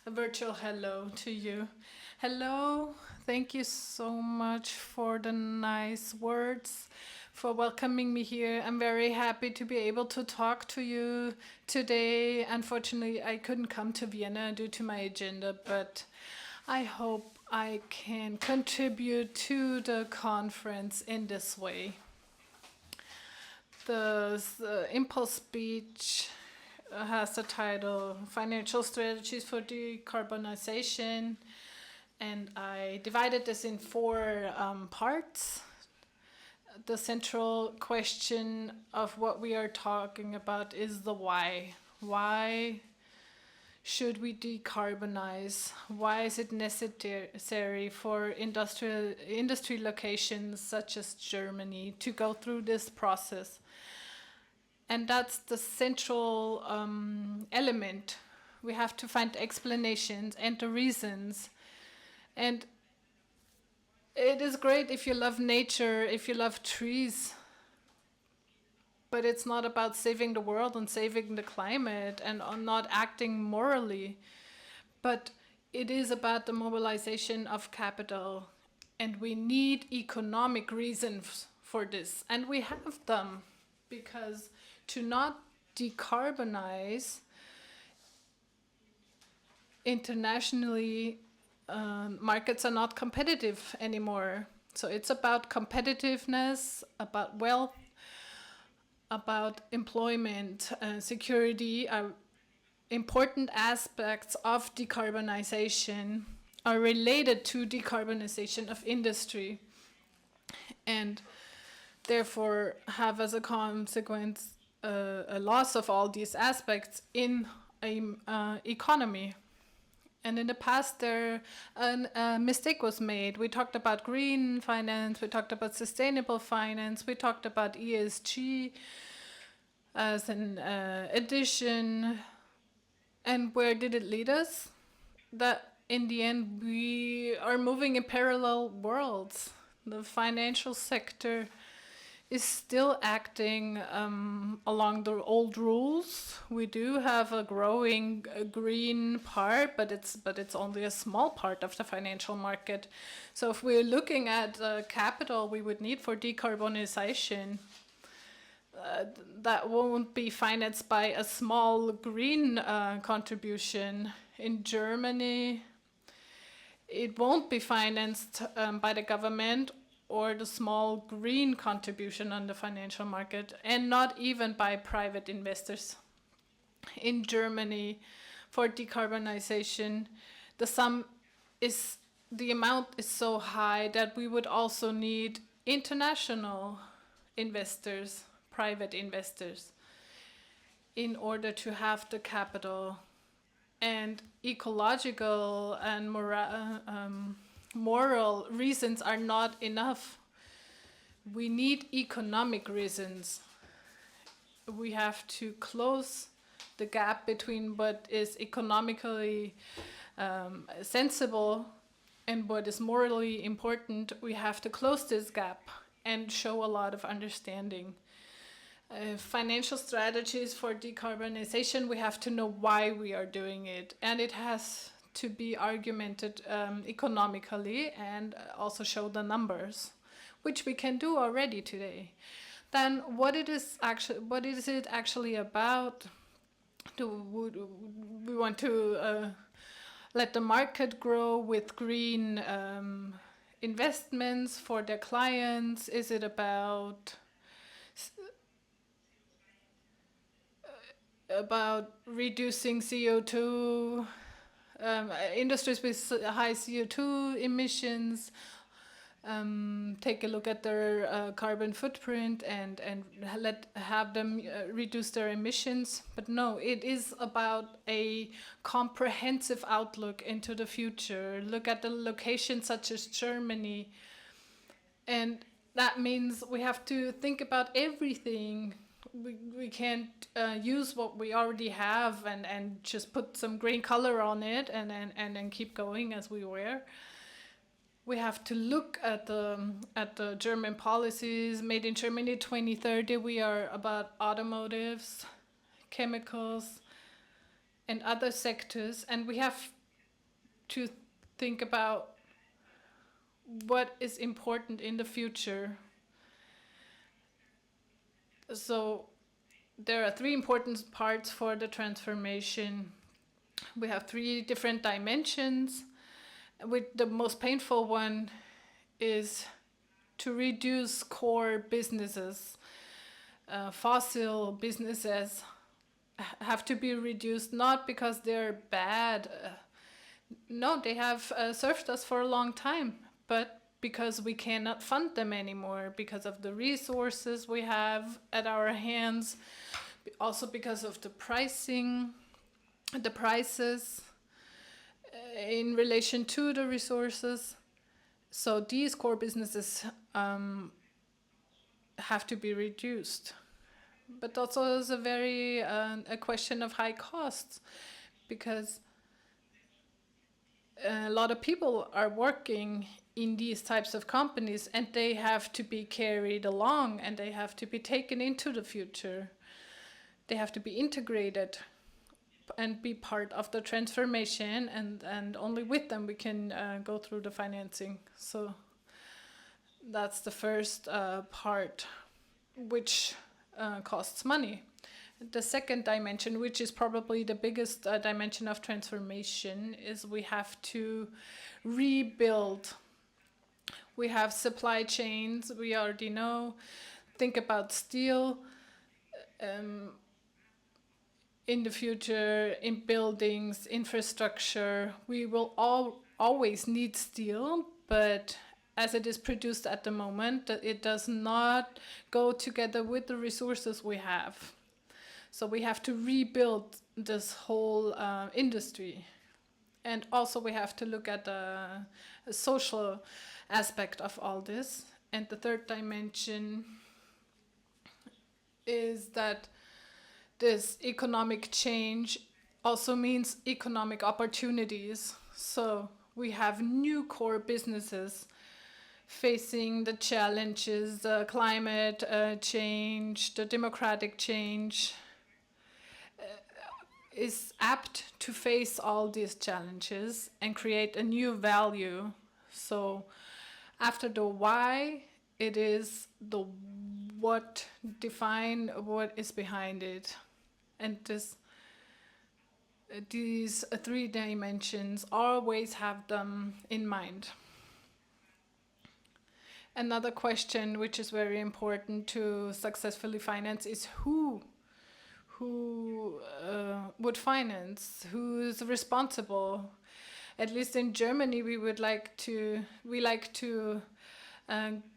a virtual hello to you. Hello, thank you so much for the nice words, for welcoming me here. I'm very happy to be able to talk to you today. Unfortunately, I couldn't come to Vienna due to my agenda, but I hope I can contribute to the conference in this way. The impulse speech has the title Financial Strategies for Decarbonization, and I divided this in four parts. The central question of what we are talking about is the why. Why should we decarbonize? Why is it necessary for industry locations such as Germany to go through this process? And that's the central element. We have to find explanations and the reasons. And it is great if you love nature, if you love trees, but it's not about saving the world and saving the climate and on not acting morally. But it is about the mobilization of capital. And we need economic reasons for this. And we have them, because to not decarbonize internationally, markets are not competitive anymore. So it's about competitiveness, about wealth, about employment, security. Important aspects of decarbonization are related to decarbonization of industry, and therefore have as a consequence a loss of all these aspects in an economy. And in the past, a mistake was made. We talked about green finance, we talked about sustainable finance, we talked about ESG as an addition. And where did it lead us? That in the end, we are moving in parallel worlds. The financial sector is still acting along the old rules. We do have a growing green part, but it's only a small part of the financial market. So if we're looking at capital we would need for decarbonization, that won't be financed by a small green contribution. In Germany, it won't be financed by the government or the small green contribution on the financial market, and not even by private investors. In Germany, for decarbonization, the amount is so high that we would also need international investors, private investors, in order to have the capital. And ecological and moral reasons are not enough. We need economic reasons. We have to close the gap between what is economically sensible and what is morally important. We have to close this gap and show a lot of understanding. Financial strategies for decarbonization, we have to know why we are doing it, and it has to be argumented economically and also show the numbers, which we can do already today. Then what is it actually about? We want to let the market grow with green investments for their clients? Is it about reducing CO2, industries with high CO2 emissions, take a look at their carbon footprint and have them reduce their emissions? But no, it is about a comprehensive outlook into the future. Look at the locations such as Germany, and that means we have to think about everything. We can't use what we already have and just put some green color on it and then keep going as we were. We have to look at the German policies. Made in Germany 2030, we are about automotives, chemicals, and other sectors, and we have to think about what is important in the future. So there are three important parts for the transformation. We have three different dimensions, with the most painful one is to reduce core businesses. Fossil businesses have to be reduced, not because they're bad. No, they have served us for a long time, but because we cannot fund them anymore, because of the resources we have at our hands, also because of the pricing, the prices in relation to the resources. So these core businesses have to be reduced. But also is a very a question of high costs, because a lot of people are working in these types of companies, and they have to be carried along, and they have to be taken into the future. They have to be integrated and be part of the transformation, and only with them we can go through the financing. So that's the first part, which costs money. The second dimension, which is probably the biggest dimension of transformation, is we have to rebuild. We have supply chains, we already know. Think about steel. In the future, in buildings, infrastructure, we will always need steel, but as it is produced at the moment, it does not go together with the resources we have. So we have to rebuild this whole industry. And also we have to look at the social aspect of all this. And the third dimension is that this economic change also means economic opportunities. So we have new core businesses facing the challenges, the climate change, the democratic change, is apt to face all these challenges and create a new value. So after the why, it is the what, define what is behind it. And these three dimensions, always have them in mind. Another question which is very important to successfully finance is who would finance, who is responsible. At least in Germany, we like to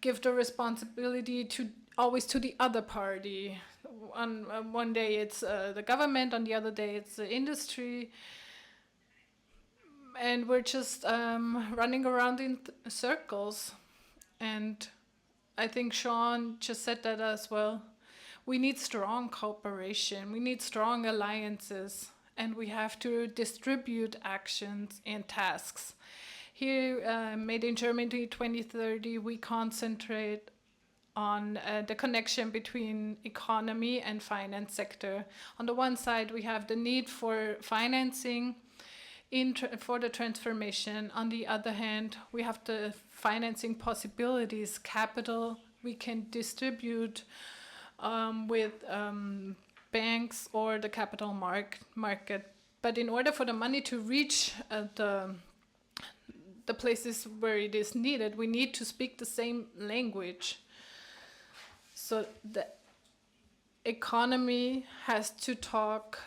give the responsibility to always to the other party. On one day it's the government, on the other day it's the industry, and we're just running around in circles. And I think Sean just said that as well. We need strong cooperation, we need strong alliances, and we have to distribute actions and tasks. Here, Made in Germany 2030, we concentrate on the connection between economy and finance sector. On the one side, we have the need for financing for the transformation. On the other hand, we have the financing possibilities, capital we can distribute with banks or the capital market. But in order for the money to reach the places where it is needed, we need to speak the same language. So the economy has to talk,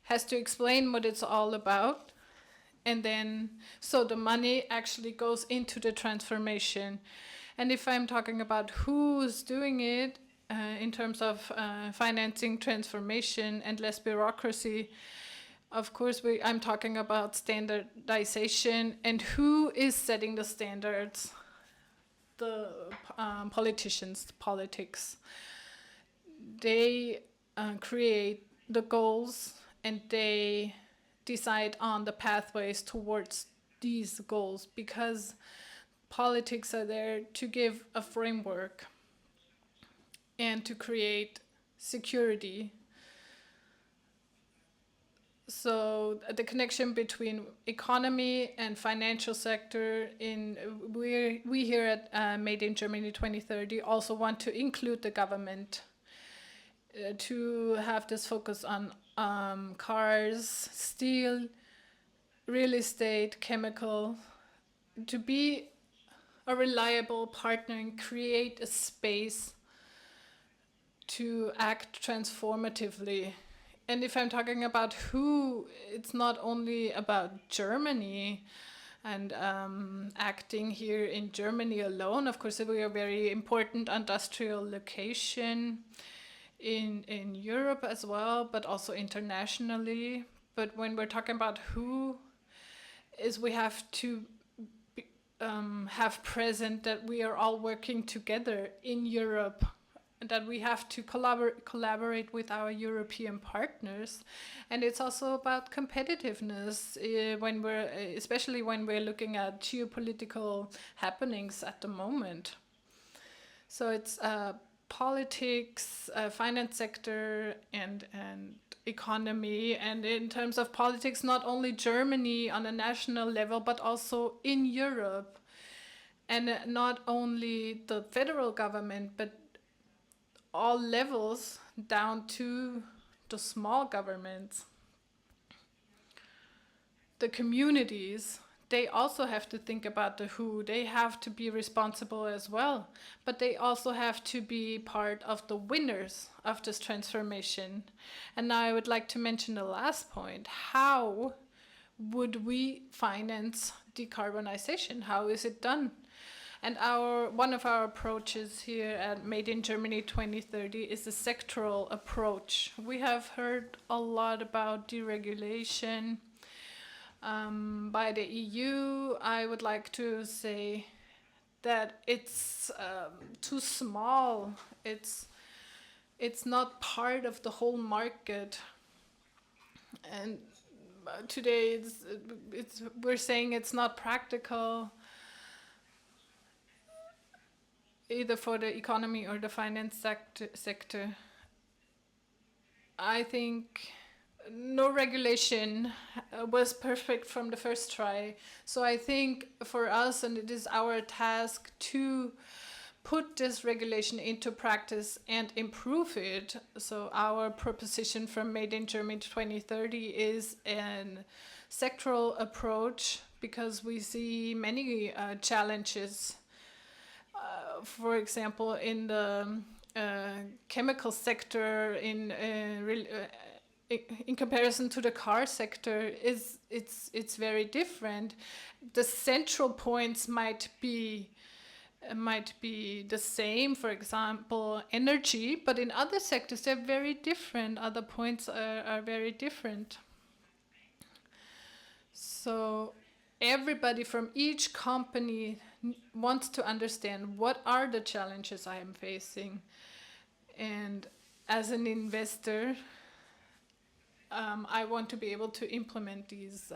has to explain what it's all about. And then, so the money actually goes into the transformation. And if I'm talking about who's doing it in terms of financing transformation and less bureaucracy, of course, I'm talking about standardization and who is setting the standards. The politicians, the politics. They create the goals and they decide on the pathways towards these goals, because politics are there to give a framework and to create security. So the connection between economy and financial sector we here at Made in Germany 2030 also want to include the government to have this focus on cars, steel, real estate, chemical, to be a reliable partner and create a space to act transformatively. And if I'm talking about who, it's not only about Germany and acting here in Germany alone. Of course, we are a very important industrial location in Europe as well, but also internationally. But when we're talking about who, is we have to have present that we are all working together in Europe, that we have to collaborate with our European partners, and it's also about competitiveness when we're especially when we're looking at geopolitical happenings at the moment. So it's politics, finance sector, and economy. And in terms of politics, not only Germany on a national level, but also in Europe. And not only the federal government, but all levels down to the small governments. The communities, they also have to think about the who. They have to be responsible as well, but they also have to be part of the winners of this transformation. And now I would like to mention the last point. How would we finance decarbonization? How is it done? And one of our approaches here at Made in Germany 2030 is a sectoral approach. We have heard a lot about deregulation by the EU. I would like to say that it's too small. It's not part of the whole market. And today we're saying it's not practical either for the economy or the finance sector. I think no regulation was perfect from the first try. So I think for us, and it is our task to put this regulation into practice and improve it. So our proposition from Made in Germany 2030 is a sectoral approach, because we see many challenges. For example, in the chemical sector, in comparison to the car sector, it's very different. The central points might be the same. For example, energy, but in other sectors they're very different. Other points are very different. So everybody from each company wants to understand what are the challenges I am facing. And as an investor, I want to be able to implement these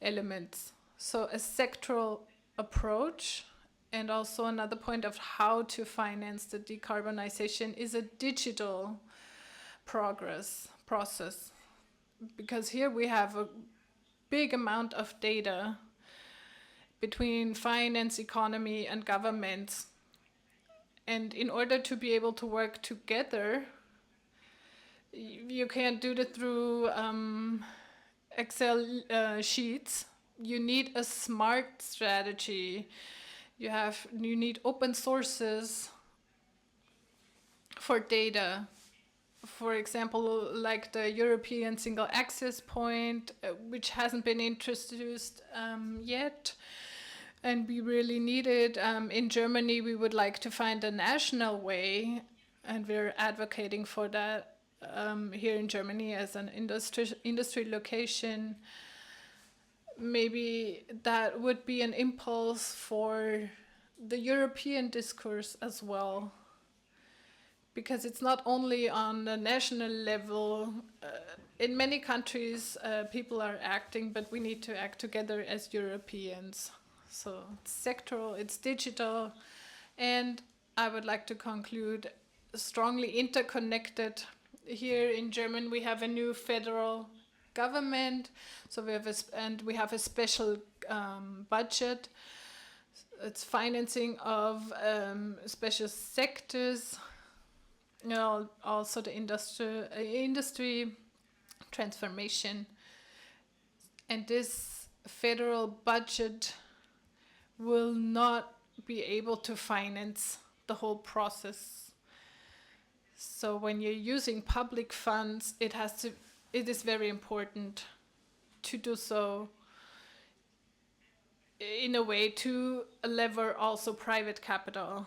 elements. So a sectoral approach, and also another point of how to finance the decarbonization, is a digital process. Because here we have a big amount of data between finance, economy, and governments. And in order to be able to work together, you can't do it through Excel sheets. You need a smart strategy. You need open sources for data. For example, like the European Single Access Point, which hasn't been introduced yet. And we really need it. In Germany, we would like to find a national way, and we're advocating for that here in Germany as an industry location. Maybe that would be an impulse for the European discourse as well, because it's not only on the national level. In many countries, people are acting, but we need to act together as Europeans. So it's sectoral, it's digital, and I would like to conclude strongly interconnected. Here in Germany, we have a new federal government. So we have a special budget. It's financing of special sectors, also the industry transformation. And this federal budget will not be able to finance the whole process. So when you're using public funds, it is very important to do so in a way to lever also private capital.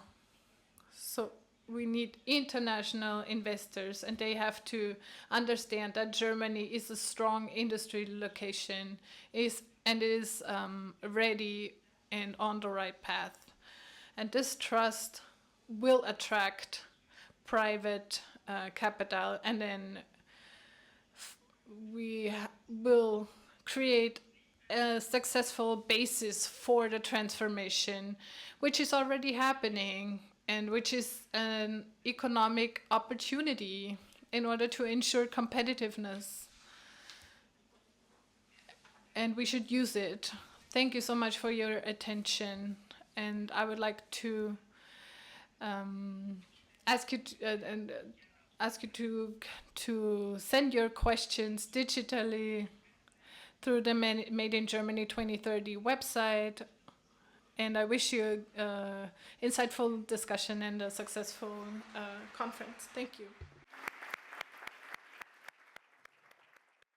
So we need international investors, and they have to understand that Germany is a strong industry location, is ready and on the right path. And this trust will attract private capital, and then we will create a successful basis for the transformation, which is already happening and which is an economic opportunity in order to ensure competitiveness. And we should use it. Thank you so much for your attention. And I would like to ask you to send your questions digitally through the Made in Germany 2030 website. And I wish you an insightful discussion and a successful conference. Thank you.